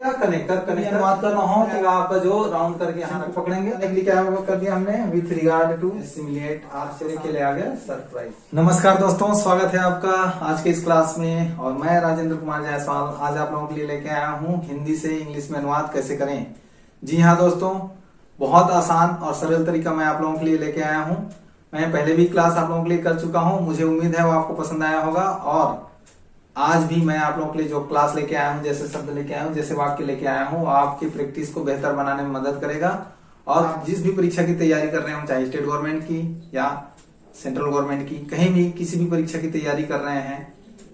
Connector अनुवाद करना हो तो आपका जो राउंड करके यहाँ पकड़ेंगे। क्या कर दिया हमने विथ रिगार्ड टू सिमुलेट आश्चर्य के लिए आ गया सरप्राइज। नमस्कार दोस्तों, स्वागत है आपका आज के इस क्लास में और मैं राजेंद्र कुमार जायसवाल आज आप लोगों के लिए लेके आया हूँ हिंदी से इंग्लिश में अनुवाद कैसे करें। जी हाँ दोस्तों, बहुत आसान और सरल तरीका मैं आप लोगों के लिए लेके आया हूँ। मैं पहले भी क्लास आप लोगों के लिए कर चुका हूँ, मुझे उम्मीद है वो आपको पसंद आया होगा। और आज भी मैं आप लोगों के लिए जो क्लास लेके आया हूँ, जैसे शब्द लेके आया हूँ, जैसे वाक्य लेके आया हूँ, आपकी प्रैक्टिस को बेहतर बनाने में मदद करेगा। और आप जिस भी परीक्षा की तैयारी कर रहे हो, चाहे स्टेट गवर्नमेंट की या सेंट्रल गवर्नमेंट की, कहीं भी किसी भी परीक्षा की तैयारी कर रहे हैं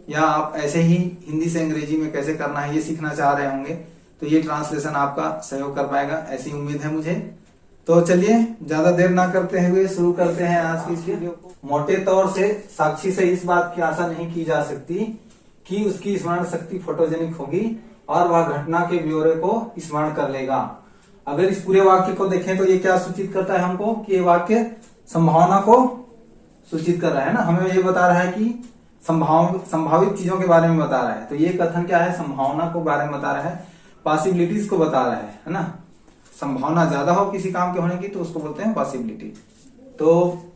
या आप ऐसे ही हिंदी से अंग्रेजी में कैसे करना है ये सीखना चाह रहे होंगे, तो ये ट्रांसलेशन आपका सहयोग कर पाएगा, ऐसी उम्मीद है मुझे। तो चलिए ज्यादा देर ना करते हुए शुरू करते हैं आज की इस वीडियो को। मोटे तौर से साक्षी से इस बात की आशा नहीं की जा सकती कि उसकी स्मरण शक्ति फोटोजेनिक होगी और वह घटना के ब्यौरे को स्मरण कर लेगा। अगर इस पूरे वाक्य को देखें तो ये क्या सूचित करता है हमको कि ये वाक्य संभावना को सूचित कर रहा है ना, हमें ये बता रहा है कि संभावित चीजों के बारे में बता रहा है। तो ये कथन क्या है, संभावना को बारे में बता रहा है, पॉसिबिलिटीज को बता रहा है ना। संभावना ज्यादा हो किसी काम के होने की तो उसको बोलते हैं पॉसिबिलिटी। तो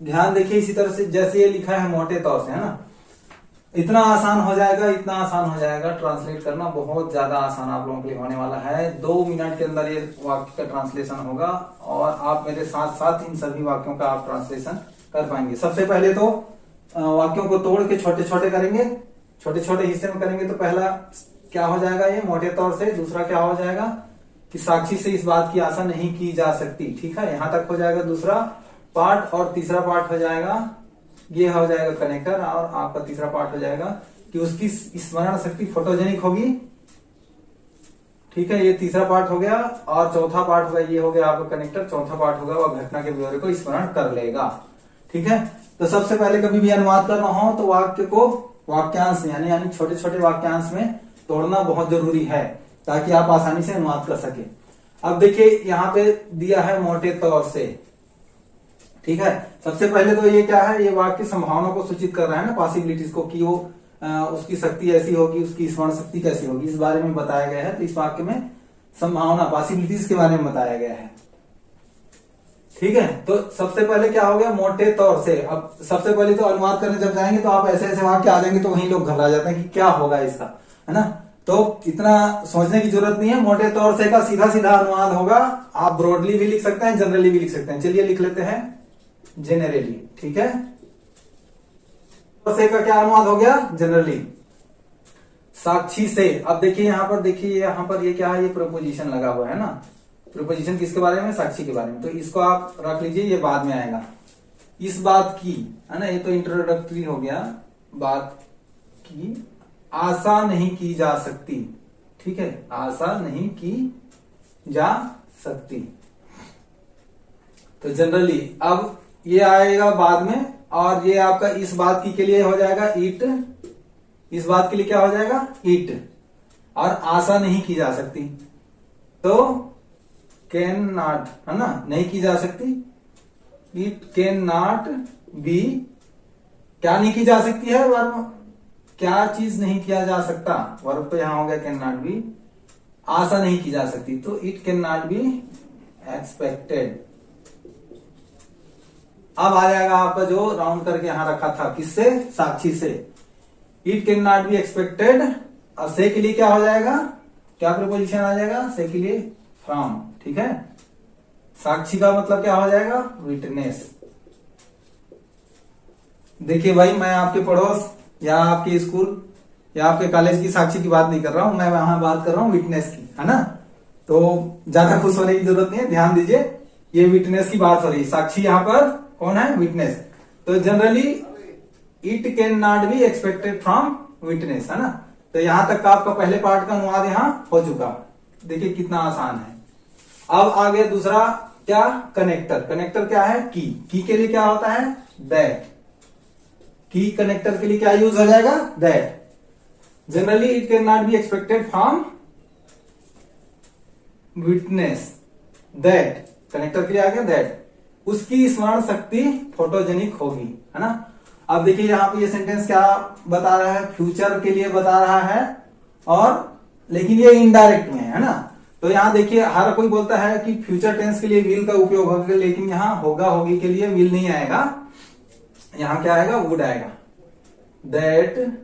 ध्यान देखिए, इसी तरह से जैसे ये लिखा है मोटे तौर से, है ना, इतना आसान हो जाएगा, इतना आसान हो जाएगा। ट्रांसलेट करना बहुत ज्यादा आसान आप लोगों के लिए होने वाला है। 2 मिनट के अंदर ये वाक्य का ट्रांसलेशन होगा और आप मेरे साथ साथ इन सभी वाक्यों का आप ट्रांसलेशन कर पाएंगे। सबसे पहले तो वाक्यों को तोड़ के छोटे छोटे करेंगे, छोटे छोटे हिस्से में करेंगे। तो पहला क्या हो जाएगा ये मोटे तौर से, दूसरा क्या हो जाएगा कि साक्षी से इस बात की आशा नहीं की जा सकती। ठीक है, यहां तक हो जाएगा दूसरा पार्ट। और तीसरा पार्ट हो जाएगा, ये हो जाएगा कनेक्टर। और आपका तीसरा पार्ट हो जाएगा कि उसकी स्मरण शक्ति फोटोजेनिक होगी। ठीक है, ये तीसरा पार्ट हो गया। और चौथा पार्ट होगा, ये हो गया आपका कनेक्टर। चौथा पार्ट होगा वह घटना के ब्यौरे को स्मरण कर लेगा। ठीक है, तो सबसे पहले कभी भी अनुवाद करना हो तो वाक्य को वाक्यांश यानी छोटे छोटे वाक्यांश में तोड़ना बहुत जरूरी है ताकि आप आसानी से अनुवाद कर सके। अब देखिए यहाँ पे दिया है मोटे तौर से। ठीक है, सबसे पहले तो ये क्या है, ये वाक्य संभावना को सूचित कर रहा है ना, पॉसिबिलिटीज को, कि वो उसकी शक्ति ऐसी होगी, उसकी स्मरण शक्ति कैसी होगी, इस बारे में बताया गया है। तो इस वाक्य में संभावना पॉसिबिलिटीज के बारे में बताया गया है। ठीक है, तो सबसे पहले क्या हो गया मोटे तौर से। अब सबसे पहले तो अनुवाद करने जब जाएंगे तो आप ऐसे ऐसे वाक्य आ जाएंगे तो वहीं लोग घबरा जाते हैं कि क्या होगा इसका, है ना। तो इतना सोचने की जरूरत नहीं है, मोटे तौर से का सीधा सीधा अनुवाद होगा। आप ब्रॉडली भी लिख सकते हैं, जनरली भी लिख सकते हैं। चलिए लिख लेते हैं जेनरली। ठीक है, से का क्या अनुवाद हो गया, जनरली। साक्षी से, अब देखिए यहाँ पर, देखिए यहाँ पर ये क्या है, ये प्रोपोजिशन लगा हुआ है ना। प्रोपोजिशन किसके बारे में, साक्षी के बारे में। तो इसको आप रख लीजिए, ये बाद में आएगा। इस बात की, है ना, ये तो इंट्रोडक्टरी हो गया, बात की आशा नहीं की जा सकती। ठीक है, आशा नहीं की जा सकती। तो जनरली अब ये आएगा बाद में। और ये आपका इस बात की के लिए हो जाएगा इट। इस बात के लिए क्या हो जाएगा, इट। और आशा नहीं की जा सकती तो कैन नॉट, है ना, नहीं की जा सकती। इट कैन नॉट बी, क्या नहीं की जा सकती है, वर्ब, क्या चीज नहीं किया जा सकता, वर्ब तो यहां हो गया कैन नॉट बी। आशा नहीं की जा सकती तो it can not be expected. अब आ जाएगा आपका जो राउंड करके यहां रखा था, किससे, साक्षी से। It can not be expected. और से के लिए क्या हो जाएगा, क्या प्रीपोजिशन आ जाएगा, से के लिए फ्रॉम। ठीक है, साक्षी का मतलब क्या हो जाएगा, विटनेस। देखिए भाई, मैं आपके पड़ोस या आपके स्कूल या आपके कॉलेज की साक्षी की बात नहीं कर रहा हूं, मैं वहां बात कर रहा हूं विटनेस की, है ना। तो ज्यादा खुश होने की जरूरत नहीं है, ध्यान दीजिए, ये विटनेस की बात हो रही है। साक्षी यहाँ पर कौन है, विटनेस। तो generally it can not be expected from witness, है ना। तो यहां तक का आपका पहले पार्ट का अनुवाद यहां हो चुका। देखिए कितना आसान है। अब आ गया दूसरा, क्या, कनेक्टर। कनेक्टर क्या है, की के लिए क्या होता है, दैट। की कनेक्टर के लिए क्या यूज हो जाएगा, that. Generally it can not be expected from witness that, connector के लिए आ गया दैट, उसकी स्मरण शक्ति फोटोजेनिक होगी, है ना। अब देखिए यहाँ पे ये सेंटेंस क्या बता रहा है, फ्यूचर के लिए बता रहा है और लेकिन ये इनडायरेक्ट में है ना। तो यहाँ देखिए हर कोई बोलता है कि फ्यूचर टेंस के लिए विल का उपयोग होगा, लेकिन यहाँ होगा होगी के लिए विल नहीं आएगा, यहाँ क्या आएगा, वुड आएगा। दैट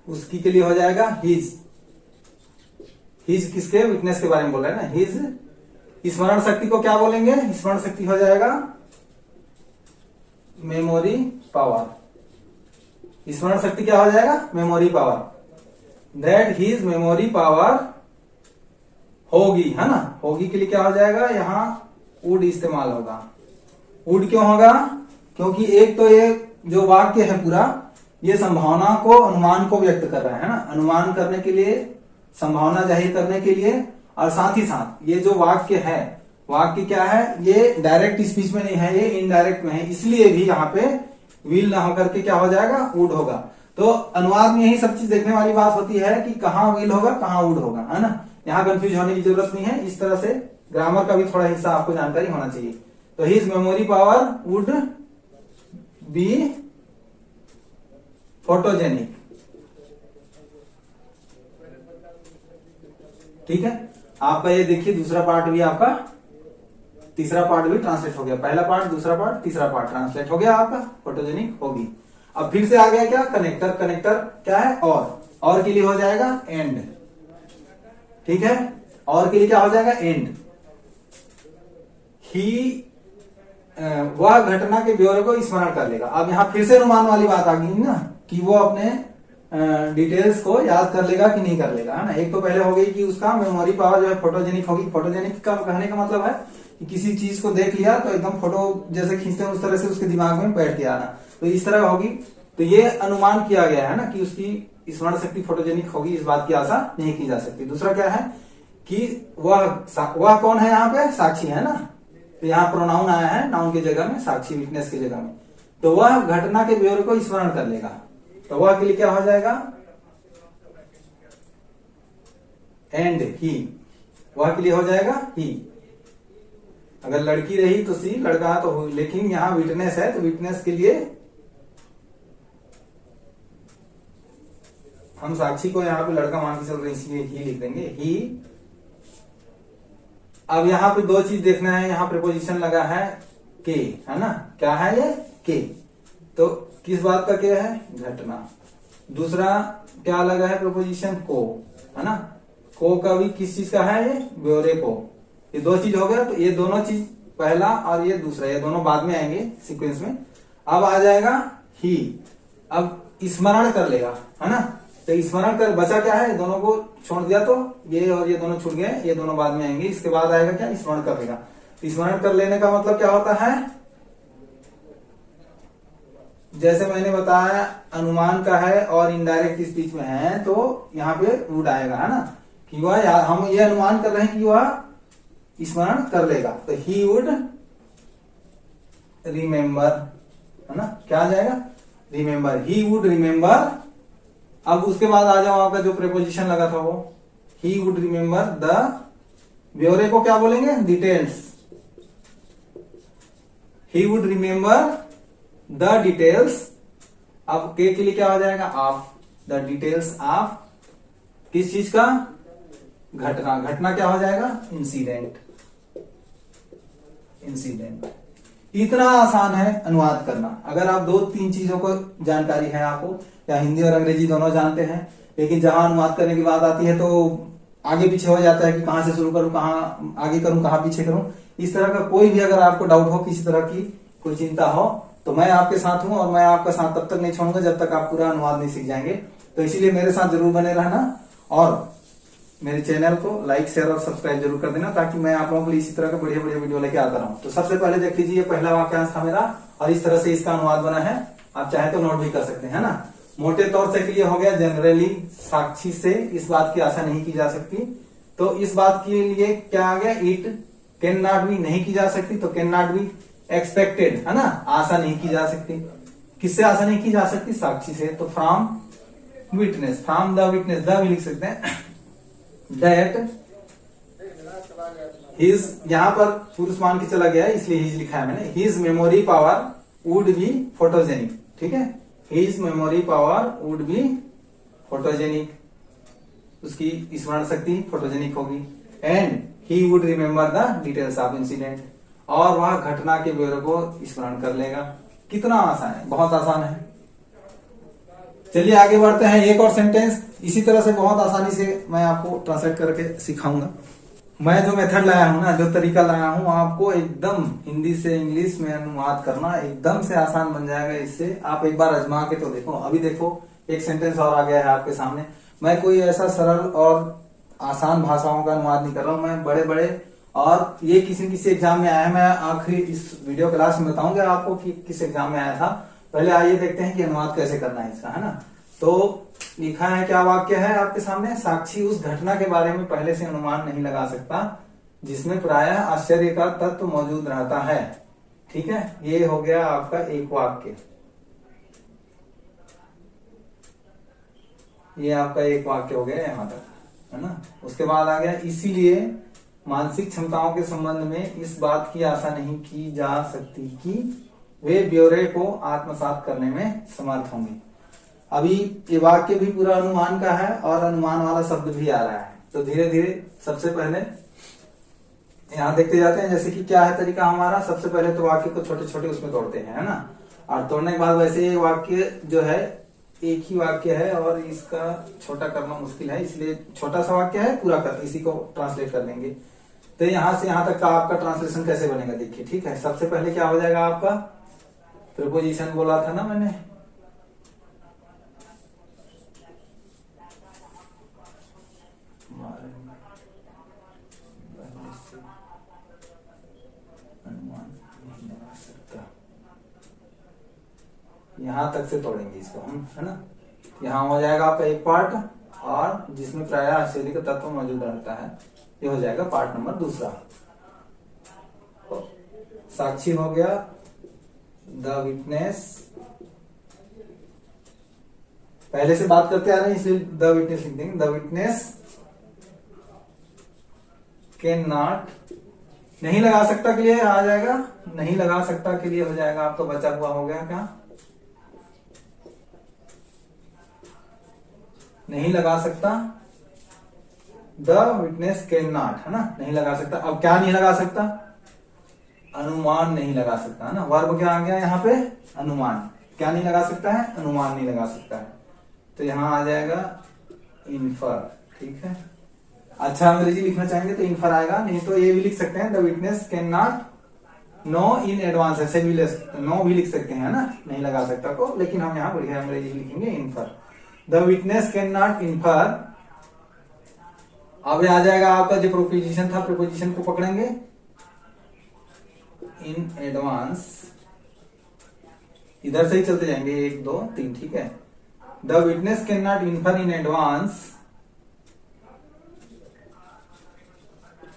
उसकी के लिए हो जाएगा हिज। हिज किसके, विटनेस के बारे में बोल रहे हैं ना, हिज। स्मरण शक्ति को क्या बोलेंगे, स्मरण शक्ति हो जाएगा मेमोरी पावर। स्मरण शक्ति क्या हो जाएगा, memory power. That his memory power होगी, है ना। होगी के लिए क्या हो जाएगा, यहां वुड इस्तेमाल होगा। वुड क्यों होगा, क्योंकि एक तो ये जो वाक्य है पूरा ये संभावना को, अनुमान को व्यक्त कर रहा है ना, अनुमान करने के लिए, संभावना जाहिर करने के लिए। और साथ ही साथ ये जो वाक्य है, वाक्य क्या है, ये डायरेक्ट स्पीच में नहीं है, ये इनडायरेक्ट में है, इसलिए भी यहाँ पे विल ना होकर के क्या हो जाएगा, वुड होगा। तो अनुवाद में यही सब चीज देखने वाली बात होती है कि कहाँ विल होगा, कहाँ वुड होगा, है ना। यहाँ कंफ्यूज होने की जरूरत नहीं है। इस तरह से ग्रामर का भी थोड़ा हिस्सा आपको जानकारी होना चाहिए। तो his memory power would be photogenic. ठीक है, आपका ये देखिए दूसरा पार्ट भी आपका, तीसरा पार्ट भी ट्रांसलेट हो गया। पहला पार्ट, दूसरा पार्ट, तीसरा पार्ट ट्रांसलेट हो गया आपका, फोटोजेनिक होगी। अब फिर से आ गया क्या, कनेक्टर। कनेक्टर क्या है, और के लिए हो जाएगा एंड। ठीक है, और के लिए क्या हो जाएगा, एंड। ही वह घटना के ब्यौरे को स्मरण कर लेगा। अब यहां फिर से अनुमान वाली बात आ गई ना, कि वो अपने डिटेल्स को याद कर लेगा कि नहीं कर लेगा, है ना। एक तो पहले हो गई कि उसका मेमोरी पावर जो है फोटोजेनिक होगी। फोटोजेनिक का कहने का मतलब है कि किसी चीज को देख लिया तो एकदम फोटो जैसे खींचते हैं उस तरह से उसके दिमाग में बैठ के आना, तो इस तरह होगी। तो ये अनुमान किया गया है ना कि उसकी स्मरण शक्ति फोटोजेनिक होगी, इस बात की आशा नहीं की जा सकती। दूसरा क्या है कि वह कौन है, यहाँ पे साक्षी है ना। तो यहाँ प्रोनाउन आया है नाउन की जगह में, साक्षी विटनेस की जगह में। तो वह घटना के ब्यौरे को स्मरण कर लेगा। तो वह के लिए क्या हो जाएगा, एंड ही। वह के लिए हो जाएगा ही। अगर लड़की रही तो सी, लड़का तो हो, लेकिन यहां विटनेस है तो विटनेस के लिए हम साक्षी को यहाँ पे लड़का मान के चल रहे हैं, इसलिए ही लिख देंगे, ही। अब यहाँ पे दो चीज देखना है, यहाँ प्रीपोजिशन लगा है के, है ना। क्या है ये, के। तो किस बात का के है, घटना। दूसरा क्या लगा है प्रीपोजिशन को, है ना। को का भी किस चीज का है, ये ब्यौरे को। ये दो चीज हो गया। तो ये दोनों चीज, पहला और ये दूसरा, ये दोनों बाद में आएंगे सीक्वेंस में। अब आ जाएगा ही। अब स्मरण कर लेगा, है ना। तो स्मरण कर, बचा क्या है, दोनों को छोड़ दिया तो ये और ये दोनों छूट गए, ये दोनों बाद में आएंगे। इसके बाद आएगा क्या, स्मरण कर लेगा। स्मरण कर लेने का मतलब क्या होता है, जैसे मैंने बताया अनुमान का है और इनडायरेक्ट स्पीच में है, तो यहाँ पे वुड आएगा, है ना। कि वह, हम ये अनुमान कर रहे हैं कि वह स्मरण कर लेगा। तो ही वुड रिमेम्बर, है ना। क्या आ जाएगा, रिमेम्बर। He would remember. अब उसके बाद आ जाओ आपका जो प्रीपोजिशन लगा था वो, ही वुड रिमेम्बर द, ब्यौरे को क्या बोलेंगे, details. He would remember the details. अब के लिए क्या हो जाएगा, ऑफ। द डिटेल्स ऑफ किस चीज का, घटना। घटना क्या हो जाएगा, इंसिडेंट। इंसिडेंट। इतना आसान है अनुवाद करना। अगर आप दो तीन चीजों को जानकारी है आपको, या हिंदी और अंग्रेजी दोनों जानते हैं, लेकिन जहां अनुवाद करने की बात आती है तो आगे पीछे हो जाता है कि कहां से शुरू करूं, कहां आगे करूं, कहां पीछे करूं। इस तरह का कोई भी अगर आपको डाउट हो, किसी तरह की कोई चिंता हो, तो मैं आपके साथ हूं और मैं आपका साथ तब तक नहीं छोड़ूंगा जब तक आप पूरा अनुवाद नहीं सीख जाएंगे। तो इसीलिए मेरे साथ जरूर बने रहना और मेरे चैनल को लाइक, शेयर और सब्सक्राइब जरूर कर देना, ताकि मैं आप लोगों के लिए इसी तरह के बढ़िया बढ़िया वीडियो लेके आता रहूं। तो सबसे पहले देख लीजिए, पहला वाक्यांश था मेरा और इस तरह से इसका अनुवाद बना है। आप चाहे तो नोट भी कर सकते हैं ना। मोटे तौर से क्लियर हो गया। जनरली साक्षी से इस बात की आशा नहीं की जा सकती, तो इस बात के लिए क्या आ गया, इट कैन नॉट बी, नहीं की जा सकती, तो कैन नॉट बी एक्सपेक्टेड, है ना। आशा नहीं की जा सकती। किससे आशा नहीं की जा सकती, साक्षी से। तो from witness, from the witness, the भी लिख सकते हैं। दैट हिज, यहां पर पुरुष मान के चला गया है इसलिए हिज लिखा है मैंने। His memory power would be photogenic, ठीक है। His memory power would be photogenic. उसकी स्मरण शक्ति फोटोजेनिक होगी। And he would remember the details of incident, और वह घटना के ब्यौरे को स्मरण कर लेगा। कितना आसान है, बहुत आसान है। चलिए आगे बढ़ते हैं। एक और सेंटेंस इसी तरह से बहुत आसानी से मैं आपको ट्रांसलेट करके सिखाऊंगा। मैं जो मेथड लाया हूं ना, जो तरीका लाया हूं, आपको एकदम हिंदी से इंग्लिश में अनुवाद करना एकदम से आसान बन जाएगा। इससे आप एक बार आजमा के तो देखो। अभी देखो एक सेंटेंस और आ गया है आपके सामने। मैं कोई ऐसा सरल और आसान भाषाओं का अनुवाद नहीं कर रहा हूं, मैं बड़े बड़े, और ये किसी एग्जाम में आया है। मैं आखिरी इस वीडियो क्लास में बताऊंगा आपको कि किस एग्जाम में आया था। पहले आइए देखते हैं कि अनुवाद कैसे करना है इसका, है ना। तो लिखा है, क्या वाक्य है आपके सामने, साक्षी उस घटना के बारे में पहले से अनुमान नहीं लगा सकता जिसमें प्रायः आश्चर्य का तत्व मौजूद रहता है। ठीक है, ये हो गया आपका एक वाक्य। ये आपका एक वाक्य हो गया यहां तक, है ना। उसके बाद आ गया, इसीलिए मानसिक क्षमताओं के संबंध में इस बात की आशा नहीं की जा सकती कि वे ब्यौरे को आत्मसात करने में समर्थ होंगे। अभी ये वाक्य भी पूरा अनुमान का है और अनुमान वाला शब्द भी आ रहा है। तो धीरे धीरे सबसे पहले यहाँ देखते जाते हैं, जैसे कि क्या है तरीका हमारा। सबसे पहले तो वाक्य को छोटे छोटे उसमें तोड़ते हैं, है ना। और तोड़ने के बाद वैसे ये वाक्य जो है एक ही वाक्य है और इसका छोटा करना मुश्किल है, इसलिए छोटा सा वाक्य है, पूरा कर इसी को ट्रांसलेट कर लेंगे। तो यहां से यहां तक का आपका ट्रांसलेशन कैसे बनेगा देखिए। ठीक है, सबसे पहले क्या हो जाएगा आपका, प्रीपोजिशन बोला था ना मैंने, यहां तक से तोड़ेंगे इसको हम, है ना। यहाँ हो जाएगा आपका एक पार्ट, और जिसमें प्रायः आश्चर्य का तत्व मौजूद रहता है, ये हो जाएगा पार्ट नंबर दूसरा। साक्षी हो गया, द विटनेस, पहले से बात करते आ रहे हैं इसलिए द विटनेस लिख देंगे। द विटनेस कैन नॉट, नहीं लगा सकता के लिए आ जाएगा, नहीं लगा सकता के लिए हो जाएगा आपका बचा हुआ हो गया क्या, नहीं लगा सकता। द विटनेस कैन नॉट, है ना, नहीं लगा सकता। अब क्या नहीं लगा सकता, अनुमान नहीं लगा सकता, है ना। वर्ब क्या आ गया यहाँ पे, अनुमान। क्या नहीं लगा सकता है, अनुमान नहीं लगा सकता है। तो यहां आ जाएगा इन्फर। ठीक है, अच्छा अंग्रेजी लिखना चाहेंगे तो इन्फर आएगा, नहीं तो ये भी लिख सकते हैं, the witness can not know in advance, ऐसे भी नो भी लिख सकते हैं, है ना, नहीं लगा सकता को। लेकिन हम यहाँ बढ़िया अंग्रेजी लिखेंगे, infer. The witness can not infer. अब आ जाएगा आपका जो प्रोपोजिशन था, प्रोपोजिशन को पकड़ेंगे, इन एडवांस, इधर से ही चलते जाएंगे, 1 2 3। ठीक है, the witness can not infer in advance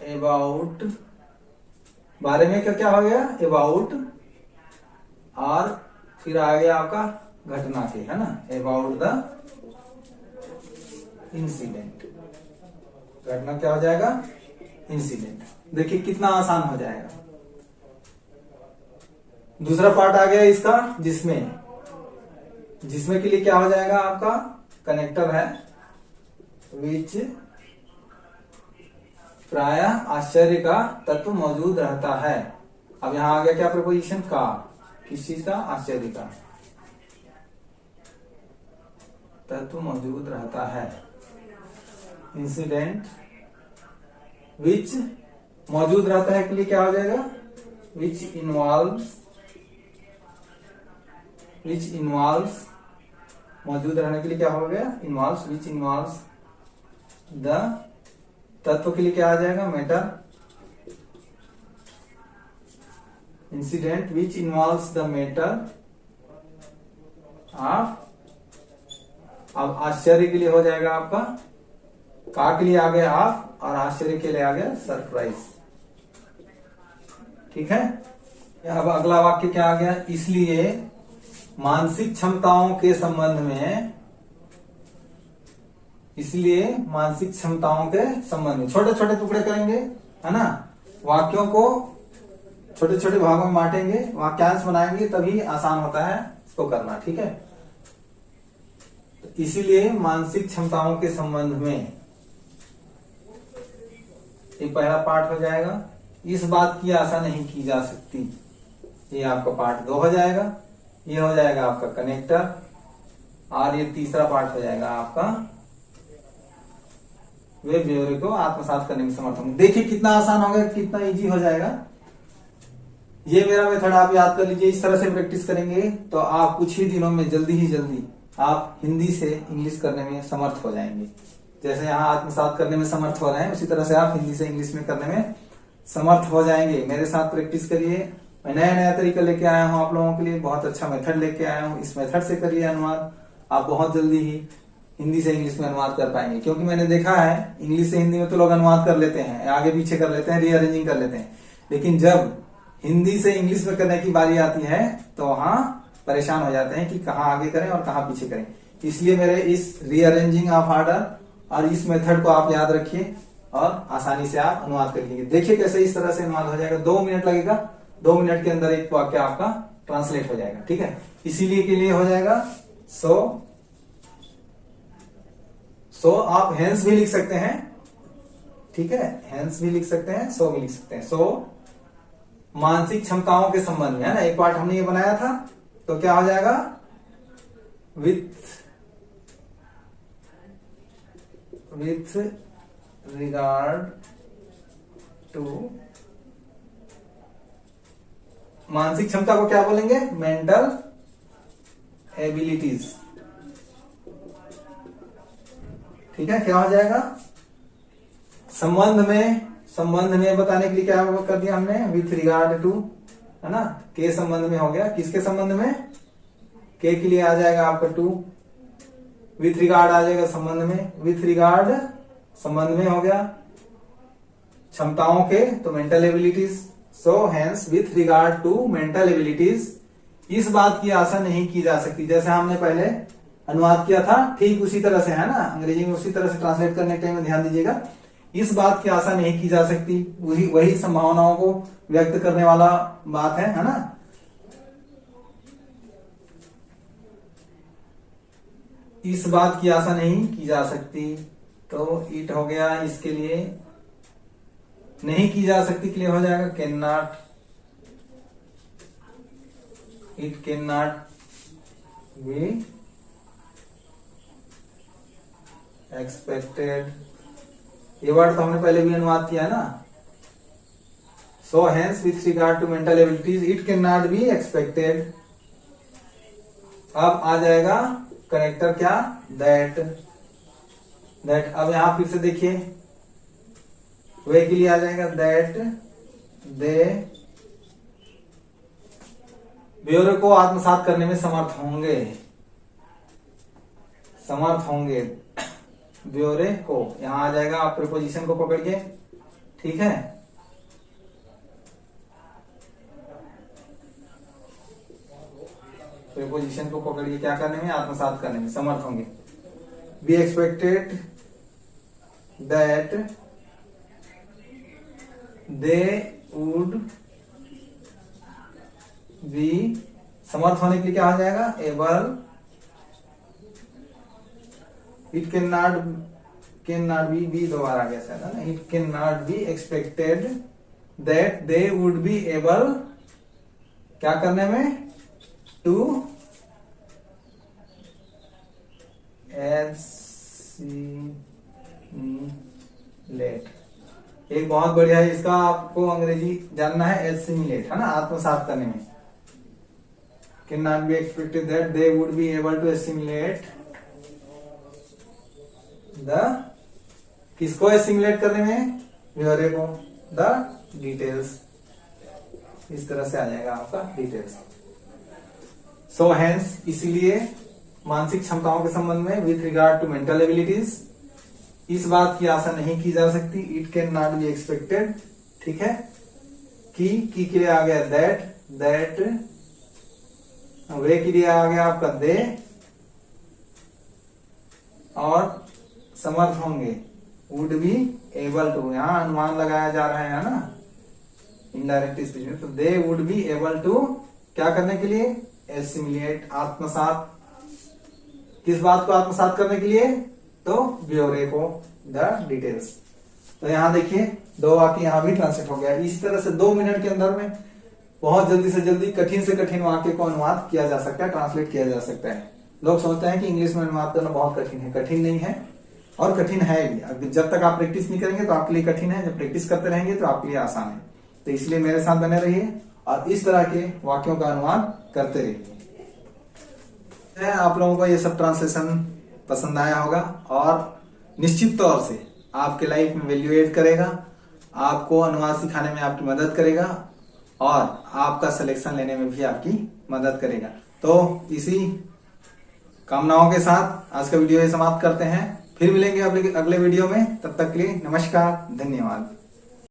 about, बारे में क्या क्या हो गया, अबाउट, और फिर आ गया आपका घटना के, है ना, अबाउट द इंसिडेंट। घटना क्या हो जाएगा, इंसिडेंट। देखिए कितना आसान हो जाएगा। दूसरा पार्ट आ गया इसका, जिसमें के लिए क्या हो जाएगा आपका, कनेक्टर है, विच प्रायः आश्चर्य का तत्व मौजूद रहता है। अब यहां आ गया क्या, प्रीपोजिशन का, किस चीज का, आश्चर्य का तत्व मौजूद रहता है। इंसिडेंट विच मौजूद रहता है के लिए क्या हो जाएगा, विच इन्वॉल्व्स, मौजूद रहने के लिए क्या हो गया, इन्वॉल्व्स, विच इन्वॉल्व्स द, तत्व के लिए क्या आ जाएगा, matter, incident which involves the matter of. अब आश्चर्य के लिए हो जाएगा आपका, का के लिए आ गया ऑफ, और आश्चर्य के लिए आ गया सरप्राइज। ठीक है, अब अगला वाक्य क्या आ गया, इसलिए मानसिक क्षमताओं के संबंध में, इसलिए मानसिक क्षमताओं के संबंध में, छोटे छोटे टुकड़े करेंगे, है ना, वाक्यों को छोटे छोटे भागों में बांटेंगे, वाक्यांश बनाएंगे, तभी आसान होता है इसको करना। ठीक है, तो इसीलिए मानसिक क्षमताओं के संबंध में ये पहला पार्ट हो जाएगा। इस बात की आशा नहीं की जा सकती, ये आपका पार्ट 2 हो जाएगा। ये हो जाएगा आपका कनेक्टर, और ये तीसरा पार्ट हो जाएगा आपका वे ब्योरे को आत्मसात करने में समर्थ होंगे। देखिए कितना आसान होगा, कितना इजी हो जाएगा। ये मेरा मेथड आप याद कर लीजिए। इस तरह से प्रैक्टिस करेंगे तो आप कुछ ही दिनों में जल्दी ही जल्दी आप हिंदी से इंग्लिश करने में समर्थ हो जाएंगे। जैसे यहाँ आत्मसात करने में समर्थ हो रहे हैं, उसी तरह से आप हिंदी से इंग्लिश में करने में समर्थ हो जाएंगे। मेरे साथ प्रैक्टिस करिए। मैं नया नया तरीका लेके आया हूँ आप लोगों के लिए, बहुत अच्छा मेथड लेके आया हूँ। इस मेथड से करिए अनुवाद, आप बहुत जल्दी ही हिंदी से इंग्लिश में अनुवाद कर पाएंगे। क्योंकि मैंने देखा है इंग्लिश से हिंदी में तो लोग अनुवाद कर लेते हैं, आगे पीछे कर लेते हैं, रीअरेंजिंग कर लेते हैं, लेकिन जब हिंदी से इंग्लिश में करने की बारी आती है तो वहां परेशान हो जाते हैं कि कहाँ आगे करें और कहाँ पीछे करें। इसलिए मेरे इस रीअरेंजिंग ऑफ ऑर्डर और इस मेथड को आप याद रखिए और आसानी से आप अनुवाद कर लीजिए। देखिए कैसे इस तरह से अनुवाद हो जाएगा। 2 मिनट लगेगा, 2 मिनट के अंदर एक वाक्य आपका ट्रांसलेट हो जाएगा। ठीक है, इसीलिए के लिए हो जाएगा सो आप हेंस भी लिख सकते हैं। ठीक है, हेंस भी लिख सकते हैं, सो भी लिख सकते हैं। सो मानसिक क्षमताओं के संबंध में, है ना, एक पार्ट हमने ये बनाया था, तो क्या हो जाएगा, विथ रिगार्ड टू, मानसिक क्षमता को क्या बोलेंगे, मेंटल एबिलिटीज। ठीक है, क्या हो जाएगा, संबंध में बताने के लिए क्या कर दिया हमने, विथ रिगार्ड टू, है ना, के संबंध में हो गया। किसके संबंध में, के के लिए आ जाएगा आपका टू, विथ रिगार्ड आ जाएगा संबंध में, विथ रिगार्ड संबंध में हो गया, क्षमताओं के तो mental abilities. So hence with regard to mental abilities, इस बात की आशा नहीं की जा सकती। जैसे हमने पहले अनुवाद किया था ठीक उसी तरह से, है ना, अंग्रेजी में उसी तरह से ट्रांसलेट करने के टाइम में ध्यान दीजिएगा। इस बात की आशा नहीं की जा सकती, वही संभावनाओं को व्यक्त करने वाला बात है ना। इस बात की आशा नहीं की जा सकती, तो इट हो गया, इसके लिए नहीं की जा सकती के लिए हो जाएगा can not, it can not be expected. ये वर्ड तो हमने पहले भी अनुवाद किया है ना। So hence with regard to mental abilities it can not be expected. अब आ जाएगा कनेक्टर क्या, दैट। अब यहां फिर से देखिए, वे के लिए आ जाएगा दैट दे ब्योरे को आत्मसात करने में समर्थ होंगे, ब्योरे को, यहां आ जाएगा, आप प्रीपोजिशन को पकड़िए। ठीक है, प्रीपोजिशन को पकड़िए, क्या करने में, आत्मसात करने में समर्थ होंगे। Be expected that they would be, समर्थ होने के लिए क्या हो जाएगा, able. It can not be दोबारा आ गया शायद, है ना, it can not be expected that they would be able, क्या करने में, टू एसिमिलेट। एक बहुत बढ़िया है, इसका आपको अंग्रेजी जानना है, एसिमिलेट, है ना, आत्मसात करने में। Can not be expected that they would be able to assimilate the, किसको एसिमिलेट करने में, ब्योरे को, द डिटेल्स। इस तरह से आ जाएगा आपका डिटेल्स। सो हेंस, इसीलिए मानसिक क्षमताओं के संबंध में, with regard to mental abilities, इस बात की आशा नहीं की जा सकती, it can not be expected. ठीक है, की के लिए आ गया दैट, वे के लिए आ गया आपका दे, और समर्थ होंगे, वुड बी एबल टू, यहां अनुमान लगाया जा रहा है ना, इनडायरेक्ट स्पीच में, तो they would be able to, क्या करने के लिए, एसिमिलेट, आत्मसात। किस बात को आत्मसात करने के लिए, तो ब्योरे को, द डिटेल्स। तो यहाँ देखिए 2 वाक्य यहाँ भी ट्रांसलेट हो गया। इस तरह से 2 मिनट के अंदर में बहुत जल्दी से जल्दी कठिन से कठिन वाक्य को अनुवाद किया जा सकता है, ट्रांसलेट किया जा सकता है। लोग सोचते हैं कि इंग्लिश में अनुवाद करना बहुत कठिन है, कठिन नहीं है और कठिन है भी। जब तक आप प्रैक्टिस नहीं करेंगे तो आपके लिए कठिन है, जब प्रैक्टिस करते रहेंगे तो आपके लिए आसान है। तो इसलिए मेरे साथ बने रहिए और इस तरह के वाक्यों का अनुवाद करते रहिए। आप लोगों को ये सब ट्रांसलेशन पसंद आया होगा और निश्चित तौर से आपके लाइफ में वैल्यू एड करेगा, आपको अनुवाद सिखाने में आपकी मदद करेगा और आपका सिलेक्शन लेने में भी आपकी मदद करेगा। तो इसी कामनाओं के साथ आज का वीडियो समाप्त करते हैं। फिर मिलेंगे अगले वीडियो में, तब तक के लिए नमस्कार, धन्यवाद।